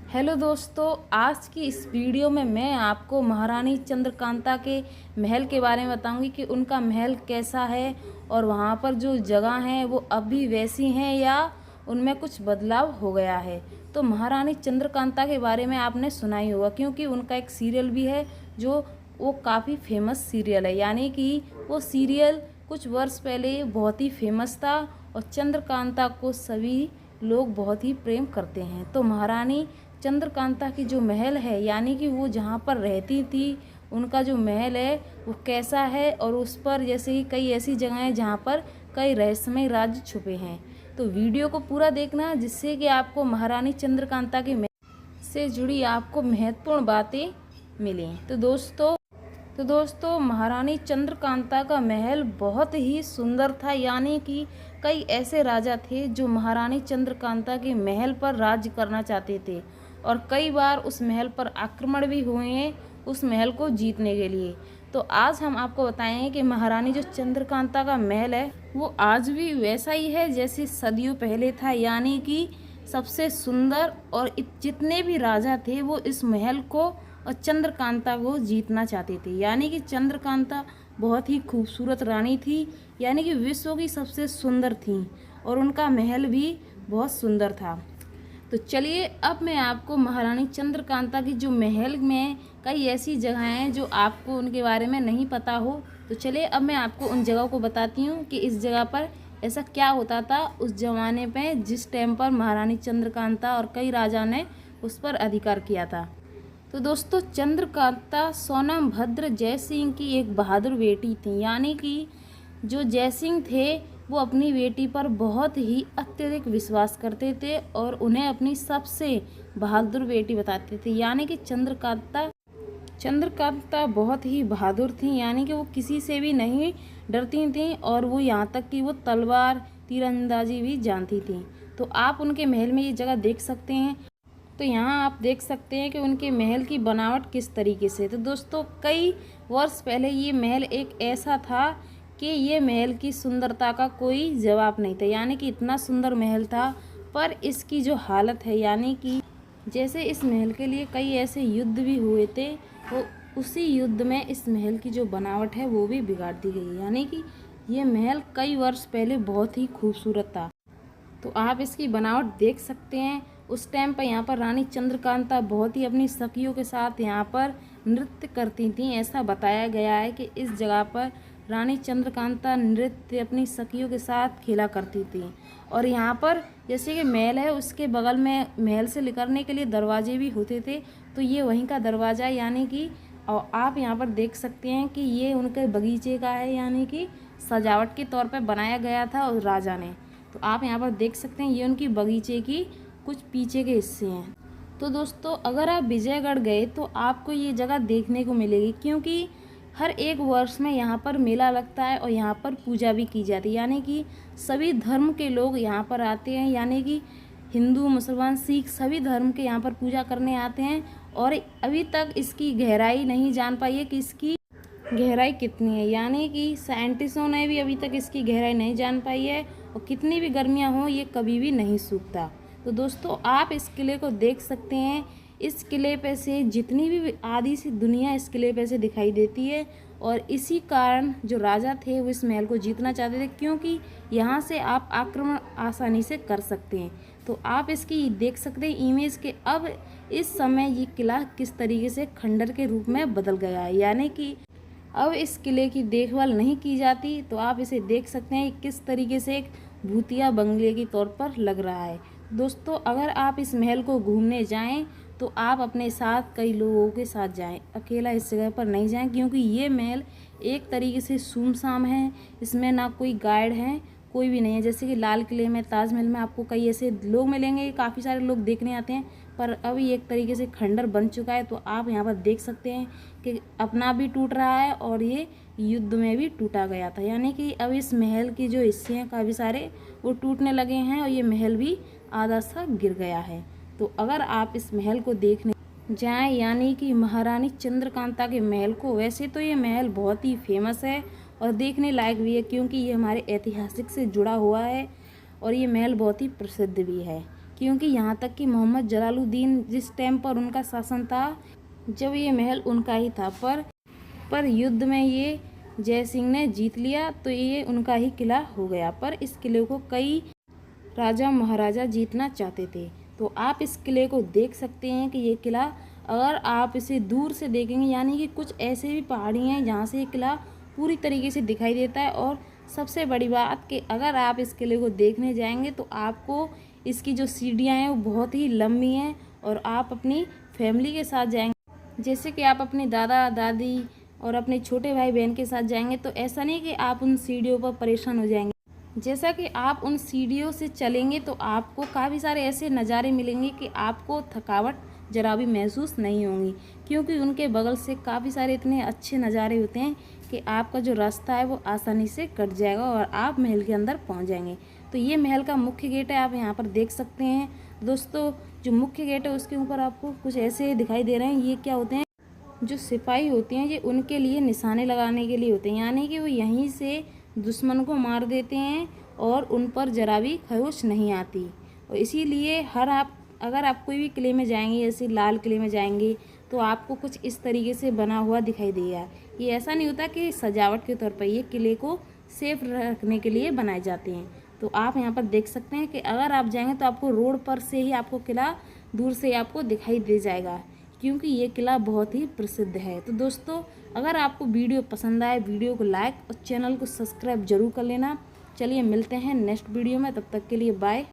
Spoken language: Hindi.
हेलो दोस्तों, आज की इस वीडियो में मैं आपको महारानी चंद्रकांता के महल के बारे में बताऊंगी कि उनका महल कैसा है और वहाँ पर जो जगह हैं वो अब भी वैसी हैं या उनमें कुछ बदलाव हो गया है। तो महारानी चंद्रकांता के बारे में आपने सुना ही होगा, क्योंकि उनका एक सीरियल भी है जो वो काफ़ी फेमस सीरियल है। यानी कि वो सीरियल कुछ वर्ष पहले बहुत ही फेमस था और चंद्रकांता को सभी लोग बहुत ही प्रेम करते हैं। तो महारानी चंद्रकांता की जो महल है, यानी कि वो जहाँ पर रहती थी, उनका जो महल है वो कैसा है, और उस पर जैसे कि कई ऐसी जगह हैं जहाँ पर कई रहस्यमय राज छुपे हैं। तो वीडियो को पूरा देखना, जिससे कि आपको महारानी चंद्रकांता के महल से जुड़ी आपको महत्वपूर्ण बातें मिलें। तो दोस्तों महारानी चंद्रकांता का महल बहुत ही सुंदर था। यानी कि कई ऐसे राजा थे जो महारानी चंद्रकांता के महल पर राज करना चाहते थे और कई बार उस महल पर आक्रमण भी हुए हैं उस महल को जीतने के लिए। तो आज हम आपको बताएंगे कि महारानी जो चंद्रकांता का महल है वो आज भी वैसा ही है जैसे सदियों पहले था। यानी कि सबसे सुंदर, और जितने भी राजा थे वो इस महल को और चंद्रकांता को जीतना चाहते थे। यानी कि चंद्रकांता बहुत ही खूबसूरत रानी थी, यानी कि विश्व की सबसे सुंदर थी, और उनका महल भी बहुत सुंदर था। तो चलिए अब मैं आपको महारानी चंद्रकांता की जो महल में कई ऐसी जगह हैं जो आपको उनके बारे में नहीं पता हो, तो चलिए अब मैं आपको उन जगहों को बताती हूँ कि इस जगह पर ऐसा क्या होता था उस जमाने पे, जिस टाइम पर महारानी चंद्रकांता और कई राजा ने उस पर अधिकार किया था। तो दोस्तों, चंद्रकांता सोनभद्र जयसिंह की एक बहादुर बेटी थी। यानी कि जो जयसिंह थे वो अपनी बेटी पर बहुत ही अत्यधिक विश्वास करते थे और उन्हें अपनी सबसे बहादुर बेटी बताते थे। यानी कि चंद्रकांता बहुत ही बहादुर थी, यानी कि वो किसी से भी नहीं डरती थीं और वो यहाँ तक कि वो तलवार तीरंदाजी भी जानती थीं। तो आप उनके महल में ये जगह देख सकते हैं। तो यहाँ आप देख सकते हैं कि उनके महल की बनावट किस तरीके से। तो दोस्तों, कई वर्ष पहले ये महल एक ऐसा था कि ये महल की सुंदरता का कोई जवाब नहीं था। यानी कि इतना सुंदर महल था, पर इसकी जो हालत है, यानी कि जैसे इस महल के लिए कई ऐसे युद्ध भी हुए थे, वो उसी युद्ध में इस महल की जो बनावट है वो भी बिगाड़ दी गई। यानी कि ये महल कई वर्ष पहले बहुत ही खूबसूरत था। तो आप इसकी बनावट देख सकते हैं। उस टाइम पर यहाँ पर रानी चंद्रकांता बहुत ही अपनी सखियों के साथ यहाँ पर नृत्य करती थीं। ऐसा बताया गया है कि इस जगह पर रानी चंद्रकांता नृत्य अपनी सखियों के साथ खेला करती थी। और यहाँ पर जैसे कि महल है, उसके बगल में महल से निकलने के लिए दरवाजे भी होते थे। तो ये वहीं का दरवाज़ा, यानी कि और आप यहाँ पर देख सकते हैं कि ये उनके बगीचे का है, यानी कि सजावट के तौर पर बनाया गया था उस राजा ने। तो आप यहाँ पर देख सकते हैं ये उनकी बगीचे की कुछ पीछे के हिस्से हैं। तो दोस्तों, अगर आप विजयगढ़ गए तो आपको ये जगह देखने को मिलेगी, क्योंकि हर एक वर्ष में यहाँ पर मेला लगता है और यहाँ पर पूजा भी की जाती है। यानी कि सभी धर्म के लोग यहाँ पर आते हैं, यानी कि हिंदू, मुसलमान, सिख सभी धर्म के यहाँ पर पूजा करने आते हैं। और अभी तक इसकी गहराई नहीं जान पाई है कि इसकी गहराई कितनी है। यानी कि साइंटिस्टों ने भी अभी तक इसकी गहराई नहीं जान पाई है, और कितनी भी गर्मियाँ हों ये कभी भी नहीं सूखता। तो दोस्तों, आप इस किले को देख सकते हैं। इस किले पे से जितनी भी आधी सी दुनिया इस किले पे से दिखाई देती है, और इसी कारण जो राजा थे वो इस महल को जीतना चाहते थे, क्योंकि यहाँ से आप आक्रमण आसानी से कर सकते हैं। तो आप इसकी देख सकते हैं इमेज के अब इस समय ये किला किस तरीके से खंडर के रूप में बदल गया है। यानी कि अब इस किले की देखभाल नहीं की जाती। तो आप इसे देख सकते हैं किस तरीके से एक भूतिया बंगले के तौर पर लग रहा है। दोस्तों, अगर आप इस महल को घूमने जाएं तो आप अपने साथ कई लोगों के साथ जाएं, अकेला इस जगह पर नहीं जाएं, क्योंकि ये महल एक तरीके से सुमसाम है। इसमें ना कोई गाइड है, कोई भी नहीं है। जैसे कि लाल किले में, ताजमहल में आपको कई ऐसे लोग मिलेंगे, काफ़ी सारे लोग देखने आते हैं, पर अभी एक तरीके से खंडर बन चुका है। तो आप यहाँ पर देख सकते हैं कि अपना भी टूट रहा है और ये युद्ध में भी टूटा गया था। यानी कि अब इस महल की जो हिस्से हैं काफ़ी सारे वो टूटने लगे हैं और ये महल भी आधा सा गिर गया है। तो अगर आप इस महल को देखने जाएं, यानी कि महारानी चंद्रकांता के महल को, वैसे तो ये महल बहुत ही फेमस है और देखने लायक भी है, क्योंकि ये हमारे ऐतिहासिक से जुड़ा हुआ है और ये महल बहुत ही प्रसिद्ध भी है। क्योंकि यहाँ तक कि मोहम्मद जलालुद्दीन जिस टाइम पर उनका शासन था, जब ये महल उनका ही था, पर युद्ध में ये जय सिंह ने जीत लिया तो ये उनका ही किला हो गया। पर इस किले को कई राजा महाराजा जीतना चाहते थे। तो आप इस किले को देख सकते हैं कि ये किला, अगर आप इसे दूर से देखेंगे, यानी कि कुछ ऐसे भी पहाड़ी हैं जहाँ से ये किला पूरी तरीके से दिखाई देता है। और सबसे बड़ी बात कि अगर आप इस किले को देखने जाएंगे तो आपको इसकी जो सीढ़ियाँ हैं वो बहुत ही लंबी हैं, और आप अपनी फैमिली के साथ जाएंगे, जैसे कि आप अपने दादा दादी और अपने छोटे भाई बहन के साथ जाएंगे, तो ऐसा नहीं कि आप उन सीढ़ियों पर परेशान हो जाएंगे। जैसा कि आप उन सीढ़ियों से चलेंगे तो आपको काफ़ी सारे ऐसे नज़ारे मिलेंगे कि आपको थकावट जरा भी महसूस नहीं होगी, क्योंकि उनके बगल से काफ़ी सारे इतने अच्छे नज़ारे होते हैं कि आपका जो रास्ता है वो आसानी से कट जाएगा और आप महल के अंदर पहुंच जाएंगे। तो ये महल का मुख्य गेट है, आप यहाँ पर देख सकते हैं। दोस्तों, जो मुख्य गेट है उसके ऊपर आपको कुछ ऐसे दिखाई दे रहे हैं, ये क्या होते हैं? जो सिपाही होते हैं ये उनके लिए निशाने लगाने के लिए होते हैं, यानी कि वो यहीं से दुश्मन को मार देते हैं और उन पर जरा भी खरोच नहीं आती। और इसीलिए अगर आप कोई भी किले में जाएंगे, जैसे लाल किले में जाएंगे, तो आपको कुछ इस तरीके से बना हुआ दिखाई देगा। ये ऐसा नहीं होता कि सजावट के तौर पर, ये किले को सेफ रखने के लिए बनाए जाते हैं। तो आप यहाँ पर देख सकते हैं कि अगर आप जाएंगे तो आपको रोड पर से ही आपको किला दूर से आपको दिखाई दे जाएगा, क्योंकि ये किला बहुत ही प्रसिद्ध है। तो दोस्तों, अगर आपको वीडियो पसंद आए, वीडियो को लाइक और चैनल को सब्सक्राइब जरूर कर लेना। चलिए मिलते हैं नेक्स्ट वीडियो में, तब तक के लिए बाय।